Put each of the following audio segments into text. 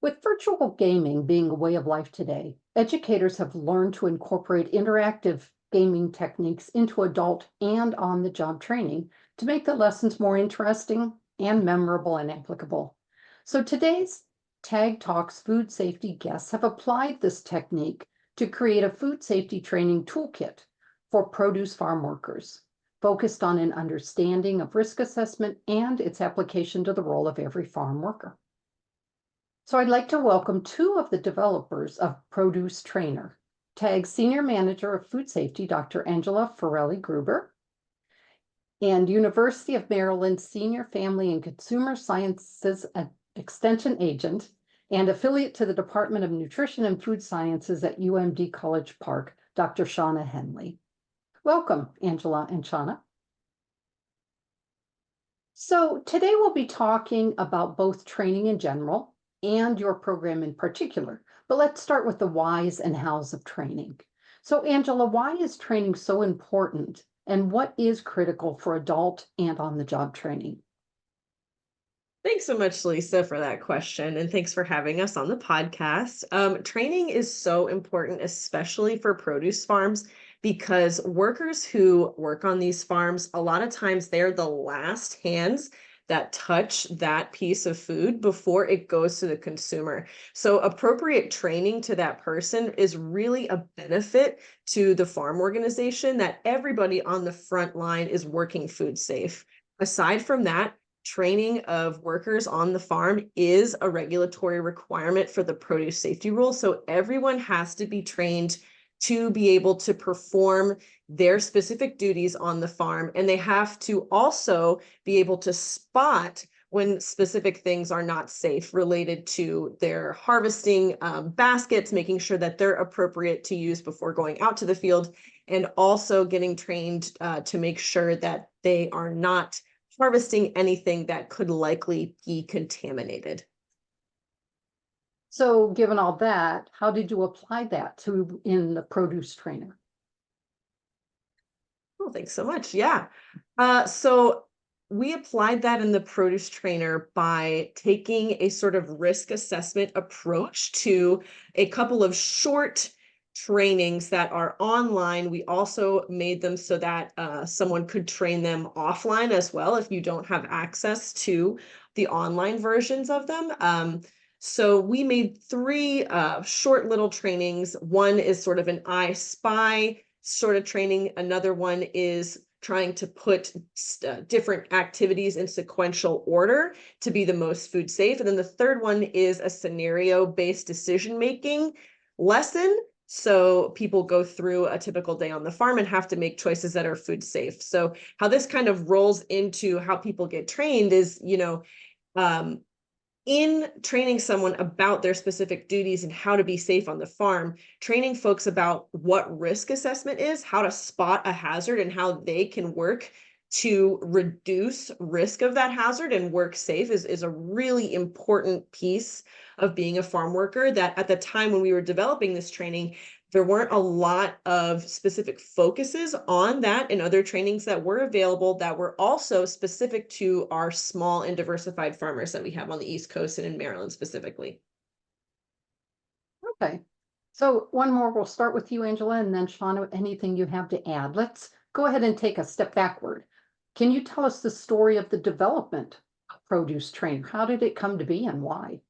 With virtual gaming being a way of life today, educators have learned to incorporate interactive gaming techniques into adult and on-the-job training to make the lessons more interesting and memorable and applicable. So today's Tag Talks food safety guests have applied this technique to create a food safety training toolkit for produce farm workers, focused on an understanding of risk assessment and its application to the role of every farm worker. So I'd like to welcome two of the developers of ProduceTRAINer, TAG Senior Manager of Food Safety, Dr. Angela Ferelli Gruber, and University of Maryland Senior Family and Consumer Sciences Extension Agent and affiliate to the Department of Nutrition and Food Sciences at UMD College Park, Dr. Shauna Henley. Welcome, Angela and Shauna. So today we'll be talking about both training in general and your program in particular. But let's start with the whys and hows of training. So Angela, why is training so important and what is critical for adult and on-the-job training? Thanks so much, Lisa, for that question. And thanks for having us on the podcast. Training is so important, especially for produce farms, because workers who work on these farms, a lot of times they're the last hands that touch that piece of food before it goes to the consumer. So appropriate training to that person is really a benefit to the farm organization that everybody on the front line is working food safe. Aside from that, training of workers on the farm is a regulatory requirement for the produce safety rule. So everyone has to be trained to be able to perform their specific duties on the farm. And they have to also be able to spot when specific things are not safe related to their harvesting baskets, making sure that they're appropriate to use before going out to the field, and also getting trained to make sure that they are not harvesting anything that could likely be contaminated. So given all that, how did you apply that in the ProduceTRAINer? Oh, thanks so much. Yeah. So we applied that in the ProduceTRAINer by taking a sort of risk assessment approach to a couple of short trainings that are online. We also made them so that someone could train them offline as well if you don't have access to the online versions of them. So we made three short little trainings. One is sort of an I Spy sort of training. Another one is trying to put different activities in sequential order to be the most food safe. And then the third one is a scenario-based decision-making lesson. So people go through a typical day on the farm and have to make choices that are food safe. So how this kind of rolls into how people get trained is, in training someone about their specific duties and how to be safe on the farm, training folks about what risk assessment is, how to spot a hazard, and how they can work to reduce risk of that hazard and work safe is a really important piece of being a farm worker that at the time when we were developing this training, there weren't a lot of specific focuses on that and other trainings that were available that were also specific to our small and diversified farmers that we have on the East Coast and in Maryland specifically. Okay. So one more, we'll start with you, Angela, and then Shauna, anything you have to add. Let's go ahead and take a step backward. Can you tell us the story of the development of ProduceTRAINer? How did it come to be and why?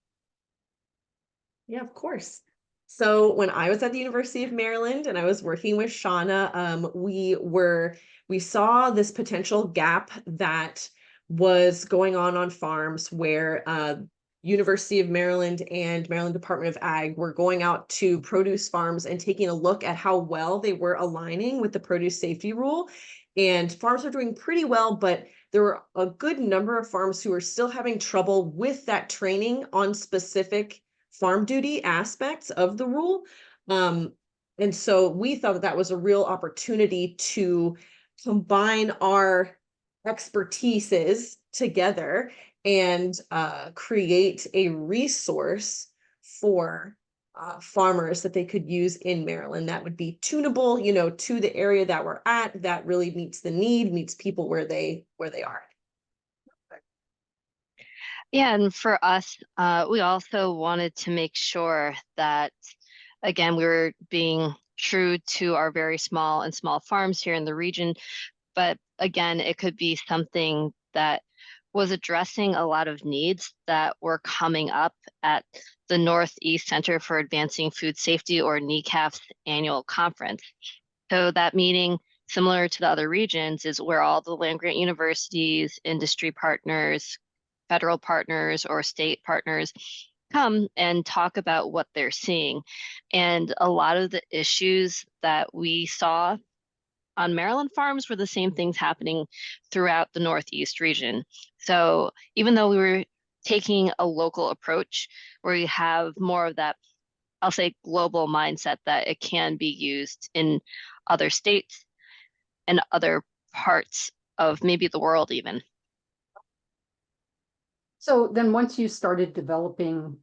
Yeah, of course. So when I was at the University of Maryland and I was working with Shauna, we saw this potential gap that was going on farms where University of Maryland and Maryland Department of Ag were going out to produce farms and taking a look at how well they were aligning with the produce safety rule. And farms are doing pretty well, but there were a good number of farms who were still having trouble with that training on specific farm duty aspects of the rule. And so we thought that was a real opportunity to combine our expertises together and create a resource for farmers that they could use in Maryland that would be tunable, to the area that we're at, that really meets the need, meets people where they are. Yeah, and for us, we also wanted to make sure that, again, we were being true to our very small and small farms here in the region. But again, it could be something that was addressing a lot of needs that were coming up at the Northeast Center for Advancing Food Safety, or NECAF's annual conference. So that meeting, similar to the other regions, is where all the land grant universities, industry partners, federal partners, or state partners come and talk about what they're seeing. And a lot of the issues that we saw on Maryland farms were the same things happening throughout the Northeast region. So even though we were taking a local approach where we have more of that, I'll say, global mindset that it can be used in other states and other parts of maybe the world even. So then once you started developing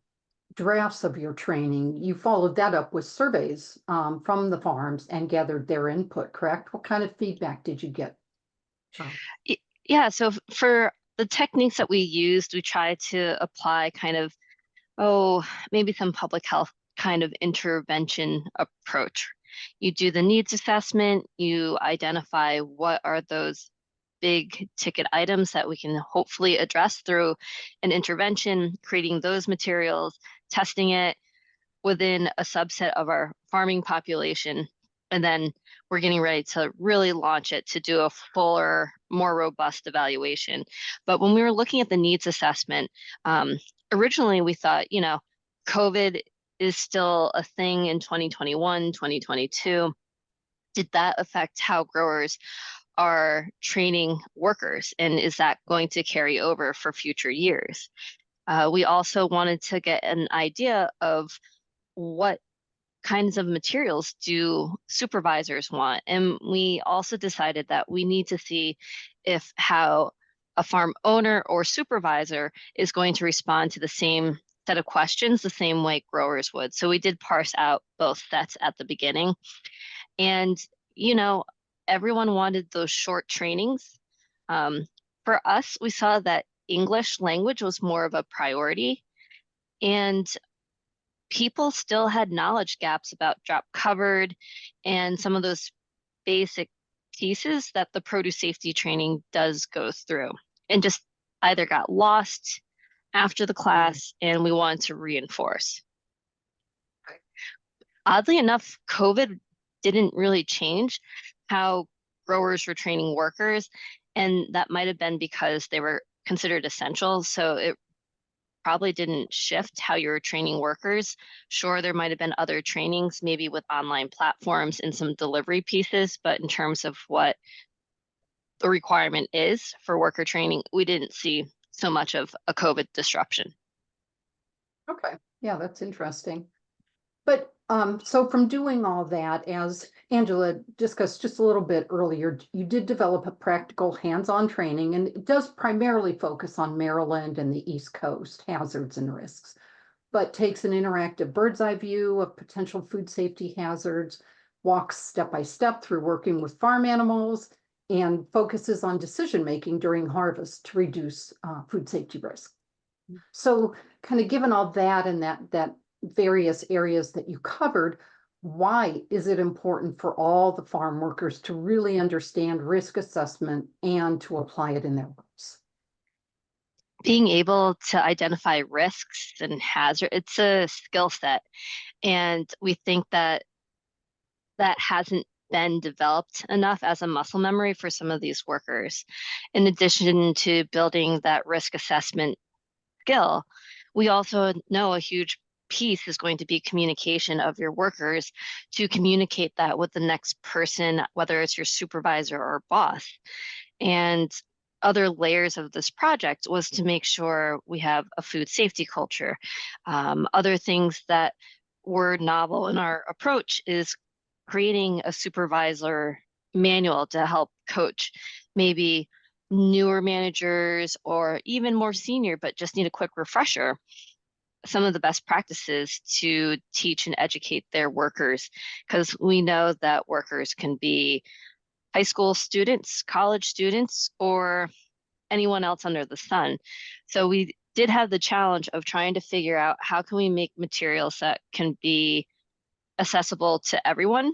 drafts of your training, you followed that up with surveys from the farms and gathered their input, correct? What kind of feedback did you get? Um, Yeah, so for the techniques that we used, we tried to apply kind of, oh, maybe some public health kind of intervention approach. You do the needs assessment, you identify what are those big ticket items that we can hopefully address through an intervention, creating those materials, testing it within a subset of our farming population. And then we're getting ready to really launch it to do a fuller, more robust evaluation. But when we were looking at the needs assessment, originally we thought, COVID is still a thing in 2021, 2022. Did that affect how growers are training workers? And is that going to carry over for future years? We also wanted to get an idea of what kinds of materials do supervisors want? And we also decided that we need to see if how a farm owner or supervisor is going to respond to the same set of questions the same way growers would. So we did parse out both sets at the beginning. And, you know, everyone wanted those short trainings. Um, for us, we saw that English language was more of a priority. And people still had knowledge gaps about drop covered and some of those basic pieces that the produce safety training does go through, and just either got lost after the class and we wanted to reinforce. Oddly enough, COVID didn't really change how growers were training workers, and that might have been because they were considered essential. So it probably didn't shift how you're training workers. Sure, there might have been other trainings, maybe with online platforms and some delivery pieces, but in terms of what the requirement is for worker training, we didn't see so much of a COVID disruption. Okay, yeah, that's interesting. But so from doing all that, as Angela discussed just a little bit earlier, you did develop a practical hands-on training, and it does primarily focus on Maryland and the East Coast hazards and risks, but takes an interactive bird's eye view of potential food safety hazards, walks step by step through working with farm animals, and focuses on decision making during harvest to reduce food safety risk. So, kind of given all that and that various areas that you covered, why is it important for all the farm workers to really understand risk assessment and to apply it in their works? Being able to identify risks and hazard, it's a skill set. And we think that that hasn't been developed enough as a muscle memory for some of these workers. In addition to building that risk assessment skill, we also know a huge piece is going to be communication of your workers to communicate that with the next person, whether it's your supervisor or boss. And other layers of this project was to make sure we have a food safety culture. Other things that were novel in our approach is creating a supervisor manual to help coach maybe newer managers or even more senior, but just need a quick refresher, some of the best practices to teach and educate their workers. Because we know that workers can be high school students, college students, or anyone else under the sun. So we did have the challenge of trying to figure out how can we make materials that can be accessible to everyone,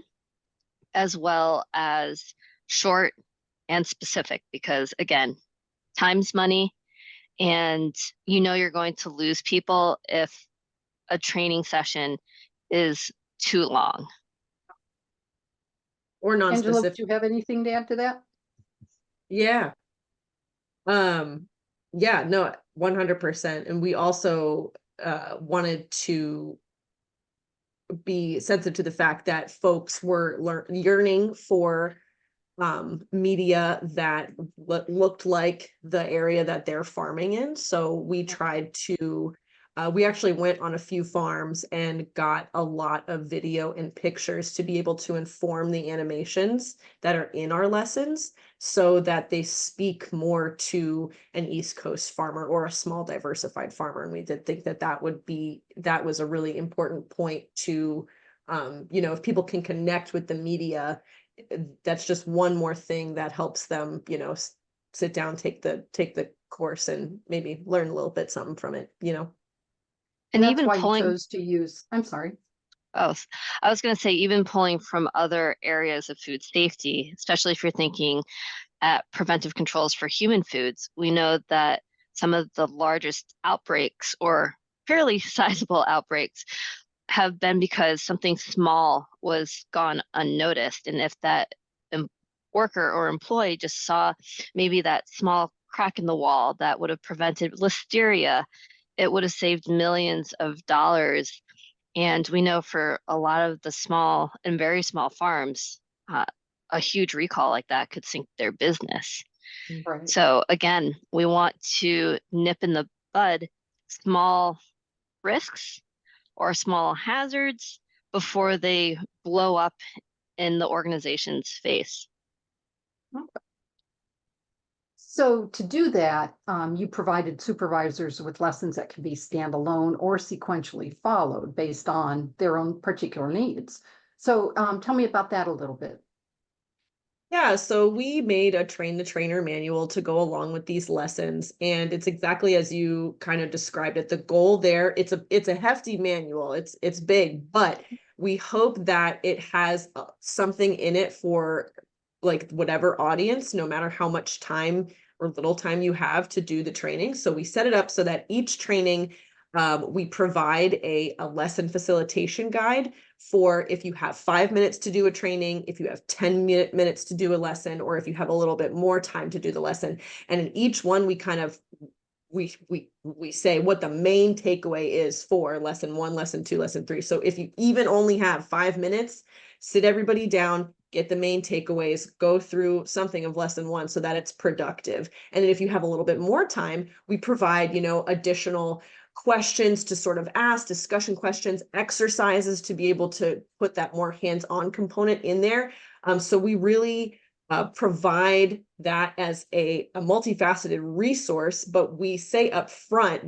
as well as short and specific, because again, time's money, and you're going to lose people if a training session is too long. Or Angela, non-specific. do you have anything to add to that? Yeah. Yeah, no, 100%. And we also wanted to be sensitive to the fact that folks were yearning for media that looked like the area that they're farming in. So we tried to we actually went on a few farms and got a lot of video and pictures to be able to inform the animations that are in our lessons, so that they speak more to an East Coast farmer or a small diversified farmer. And we did think that that was a really important point to, if people can connect with the media, that's just one more thing that helps them, sit down, take the course, and maybe learn a little bit something from it. And that's even why pulling, you chose to use, I'm sorry. oh, I was going to say, even pulling from other areas of food safety, especially if you're thinking at preventive controls for human foods, we know that some of the largest outbreaks, or fairly sizable outbreaks, have been because something small was gone unnoticed. And if that worker or employee just saw maybe that small crack in the wall that would have prevented listeria, it would have saved millions of dollars. And we know for a lot of the small and very small farms, a huge recall like that could sink their business. Right. So again, we want to nip in the bud small risks or small hazards before they blow up in the organization's face. So to do that, you provided supervisors with lessons that can be standalone or sequentially followed based on their own particular needs. So tell me about that a little bit. Yeah, so we made a train the trainer manual to go along with these lessons, and it's exactly as you kind of described it. The goal there, it's a hefty manual. It's big, but we hope that it has something in it for like whatever audience, no matter how much time or little time you have to do the training. So we set it up so that each training, we provide a lesson facilitation guide for if you have 5 minutes to do a training, if you have 10 minutes to do a lesson, or if you have a little bit more time to do the lesson. And in each one, we kind of we say what the main takeaway is for lesson 1, lesson 2, lesson 3. So if you even only have 5 minutes, sit everybody down, get the main takeaways, go through something of lesson 1 so that it's productive. And then if you have a little bit more time, we provide, additional questions to sort of ask, discussion questions, exercises to be able to put that more hands-on component in there. So we really provide that as a multifaceted resource, but we say up front,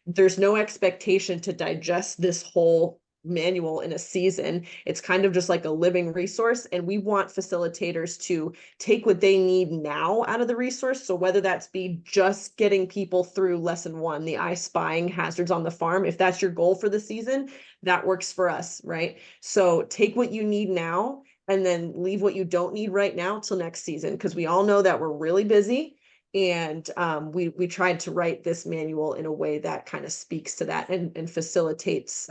there's no expectation to digest this whole manual in a season. It's kind of just like a living resource, and we want facilitators to take what they need now out of the resource. So whether that's be just getting people through lesson 1, the eye spying hazards on the farm, if that's your goal for the season, that works for us, right? So take what you need now and then leave what you don't need right now till next season, because we all know that we're really busy. And we tried to write this manual in a way that kind of speaks to that and facilitates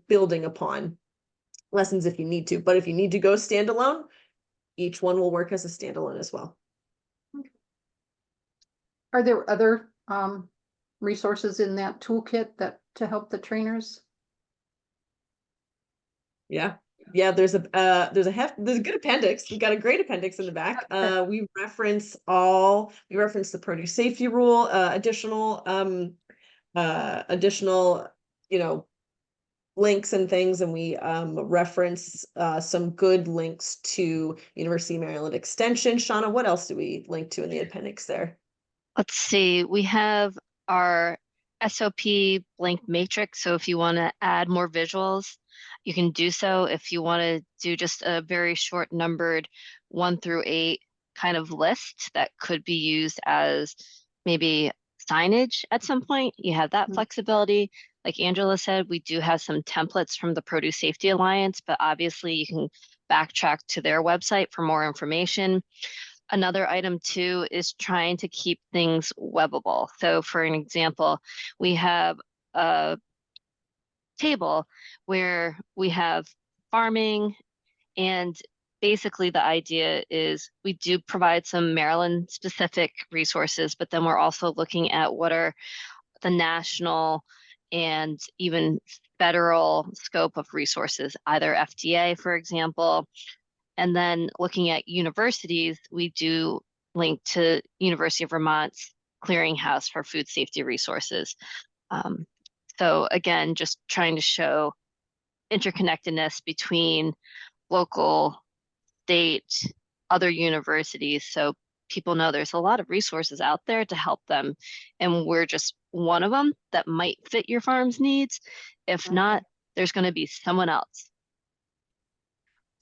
building upon lessons if you need to. But if you need to go standalone, each one will work as a standalone as well. Are there other resources in that toolkit that to help the trainers? Yeah. There's a good appendix. We've got a great appendix in the back. We reference the produce safety rule, additional links and things, and we reference some good links to University of Maryland Extension. Shauna, what else do we link to in the appendix there? Let's see, we have our SOP blank matrix. So if you want to add more visuals, you can do so. If you want to do just a very short numbered 1 through 8 kind of list that could be used as maybe signage at some point, you have that Mm. flexibility. Like Angela said, we do have some templates from the Produce Safety Alliance, but obviously you can backtrack to their website for more information. Another item too is trying to keep things webbable. So for an example, we have a table where we have farming, and basically the idea is we do provide some Maryland specific resources, but then we're also looking at what are the national and even federal scope of resources, either FDA, for example. And then looking at universities, we do link to University of Vermont's clearinghouse for food safety resources. Um, so again, just trying to show interconnectedness between local, state, other universities, so people know there's a lot of resources out there to help them. And we're just one of them that might fit your farm's needs. If not, there's going to be someone else.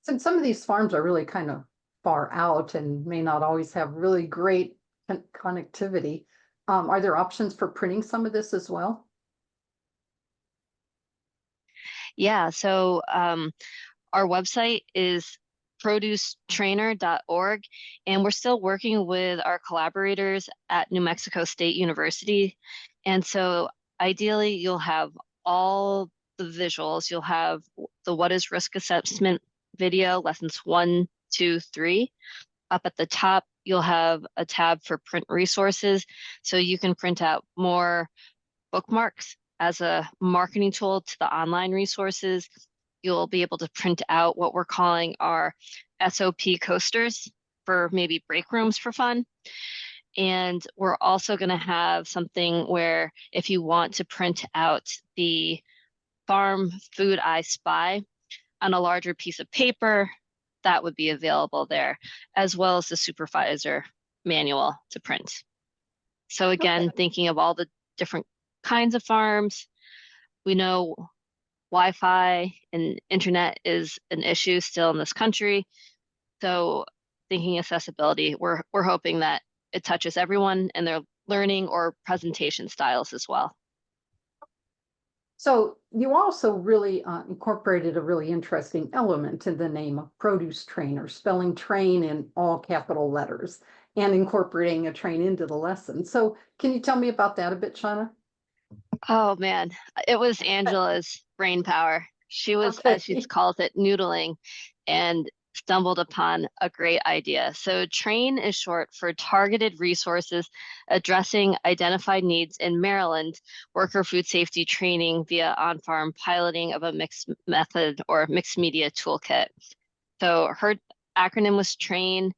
Since some of these farms are really kind of far out and may not always have really great connectivity, are there options for printing some of this as well? Yeah, so our website is ProduceTRAINer.org, and we're still working with our collaborators at New Mexico State University. And so ideally, you'll have all the visuals. You'll have the What is Risk Assessment video, lessons 1, 2, 3. Up at the top, you'll have a tab for print resources, so you can print out more bookmarks as a marketing tool to the online resources. You'll be able to print out what we're calling our SOP coasters for maybe break rooms for fun. And we're also going to have something where if you want to print out the Farm Food I Spy on a larger piece of paper, that would be available there, as well as the supervisor manual to print. So again, thinking of all the different kinds of farms, we know Wi-Fi and internet is an issue still in this country. So thinking accessibility, we're hoping that it touches everyone and their learning or presentation styles as well. So you also really incorporated a really interesting element in the name of ProduceTRAINer, spelling train in all capital letters and incorporating a train into the lesson. So can you tell me about that a bit, Shauna? Oh man, it was Angela's brain power. She was, as she calls it, noodling and stumbled upon a great idea. So TRAIN is short for Targeted Resources Addressing Identified Needs in Maryland, Worker Food Safety Training via on-farm piloting of a mixed method or mixed media toolkit. So her acronym was TRAIN.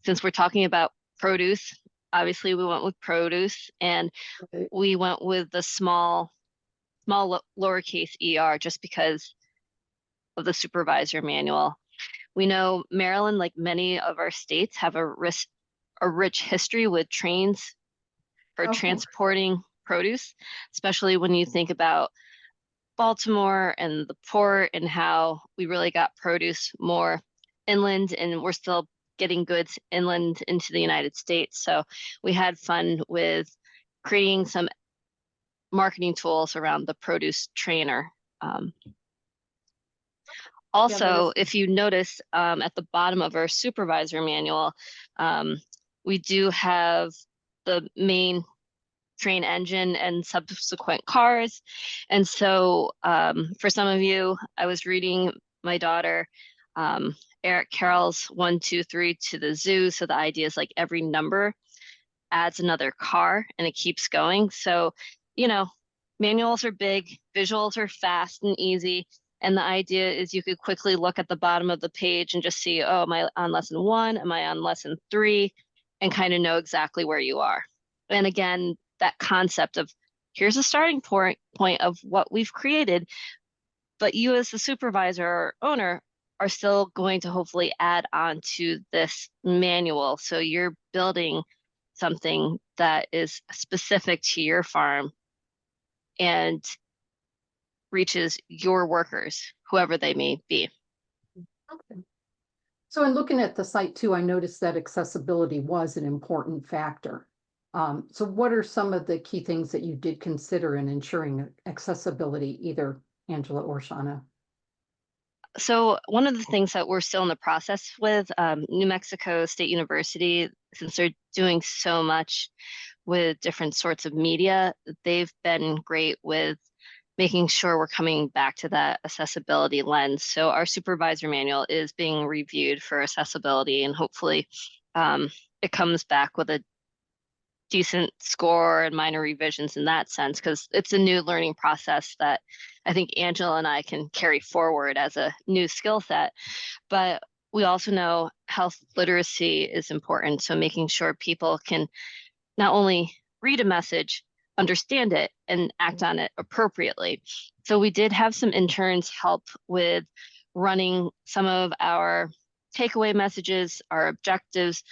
Since we're talking about produce, obviously we went with produce, and we went with the small lowercase ER just because of the supervisor manual. We know Maryland, like many of our states, have a rich history with trains for transporting produce, especially when you think about Baltimore and the port and how we really got produce more inland, and we're still getting goods inland into the United States. So we had fun with creating some marketing tools around the ProduceTRAINer. Also, if you notice at the bottom of our supervisor manual, we do have the main train engine and subsequent cars. And so for some of you, I was reading my daughter Eric Carroll's 1, 2, 3 to the zoo. So the idea is like every number adds another car and it keeps going. So, you know, manuals are big, visuals are fast and easy. And the idea is you could quickly look at the bottom of the page and just see, oh, am I on lesson 1? Am I on lesson 3? And kind of know exactly where you are. And again, that concept of here's a starting point of what we've created, but you as the supervisor or owner are still going to hopefully add on to this manual. So you're building something that is specific to your farm and reaches your workers, whoever they may be. Okay. So in looking at the site too, I noticed that accessibility was an important factor. So what are some of the key things that you did consider in ensuring accessibility, either Angela or Shauna? So one of the things that we're still in the process with New Mexico State University, since they're doing so much with different sorts of media, they've been great with making sure we're coming back to that accessibility lens. So our supervisor manual is being reviewed for accessibility, and hopefully it comes back with a decent score and minor revisions in that sense, because it's a new learning process that I think Angela and I can carry forward as a new skill set. But we also know health literacy is important. So making sure people can not only read a message, understand it, and act on it appropriately. So we did have some interns help with running some of our takeaway messages, our objectives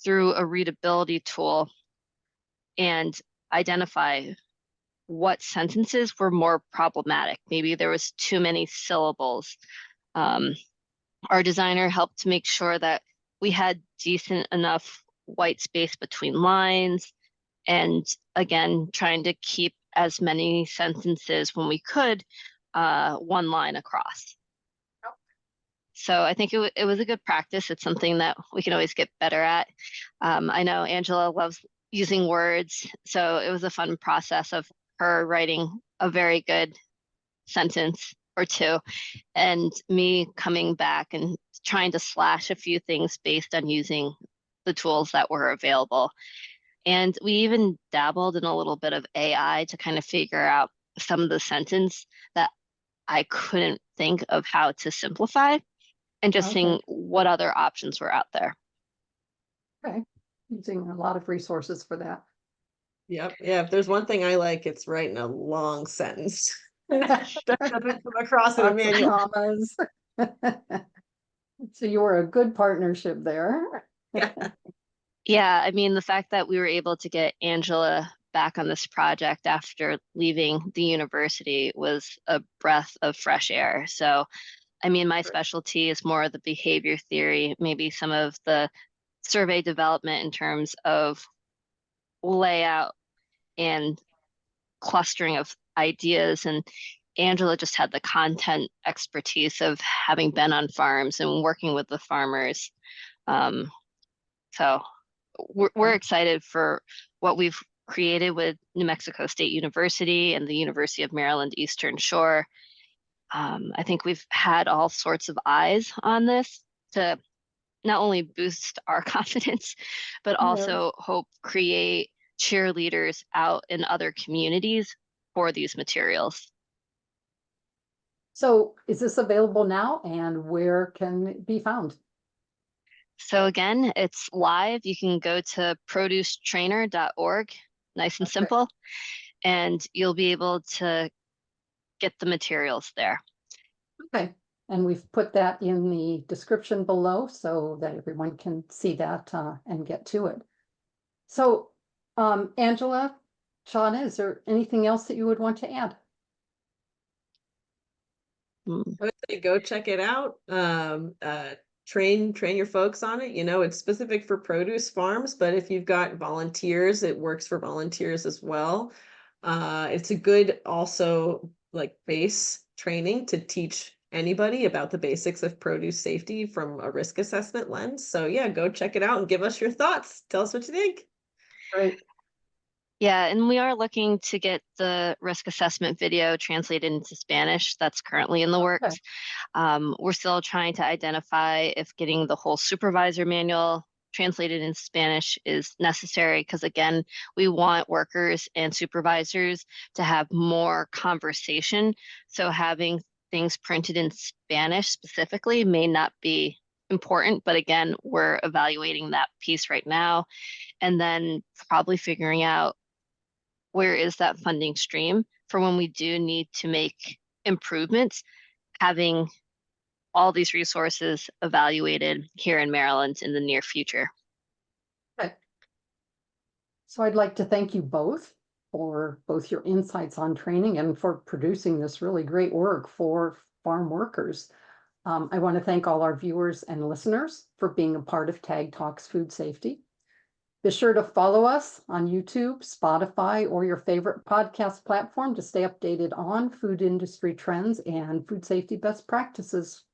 through a readability tool and identify what sentences were more problematic. Maybe there was too many syllables. Um, our designer helped to make sure that we had decent enough white space between lines, and again, trying to keep as many sentences when we could, one line across. So I think it was a good practice. It's something that we can always get better at. I know Angela loves using words, so it was a fun process of her writing a very good sentence or two, and me coming back and trying to slash a few things based on using the tools that were available. And we even dabbled in a little bit of AI to kind of figure out some of the sentence that I couldn't think of how to simplify, and just Okay. seeing what other options were out there. Okay, using a lot of resources for that. Yep. Yeah. If there's one thing I like, it's writing a long sentence. That doesn't come across in a Lots of manual. commas. So you were a good partnership there. Yeah. Yeah, I mean, the fact that we were able to get Angela back on this project after leaving the university was a breath of fresh air. So, I mean, my specialty is more of the behavior theory, maybe some of the survey development in terms of layout and clustering of ideas. And Angela just had the content expertise of having been on farms and working with the farmers. Um, so we're excited for what we've created with New Mexico State University and the University of Maryland Eastern Shore. I think we've had all sorts of eyes on this to not only boost our confidence, but Yes. also hope create cheerleaders out in other communities for these materials. So is this available now, and where can it be found? So again, it's live. You can go to ProduceTRAINer.org, nice and Okay. simple, and you'll be able to get the materials there. Okay, and we've put that in the description below so that everyone can see that and get to it. So, Angela, Shauna, is there anything else that you would want to add? Mm. I would say go check it out. Train your folks on it. You know, it's specific for produce farms, but if you've got volunteers, it works for volunteers as well. It's a good also like base training to teach anybody about the basics of produce safety from a risk assessment lens. So yeah, go check it out and give us your thoughts. Tell us what you think. Great. Yeah, and we are looking to get the risk assessment video translated into Spanish. That's currently in the Okay. works. We're still trying to identify if getting the whole supervisor manual translated in Spanish is necessary, because again, we want workers and supervisors to have more conversation. So having things printed in Spanish specifically may not be important, but again, we're evaluating that piece right now, and then probably figuring out where is that funding stream for when we do need to make improvements, having all these resources evaluated here in Maryland in the near future. Okay. So I'd like to thank you both for both your insights on training and for producing this really great work for farm workers. I want to thank all our viewers and listeners for being a part of Tag Talks Food Safety. Be sure to follow us on YouTube, Spotify, or your favorite podcast platform to stay updated on food industry trends and food safety best practices.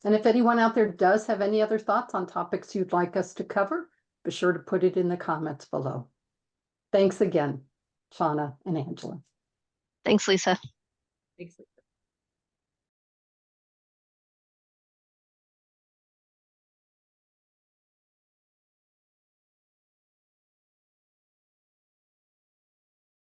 And if anyone out there does have any other thoughts on topics you'd like us to cover, be sure to put it in the comments below. Thanks again, Shauna and Angela. Thanks, Lisa. Thanks.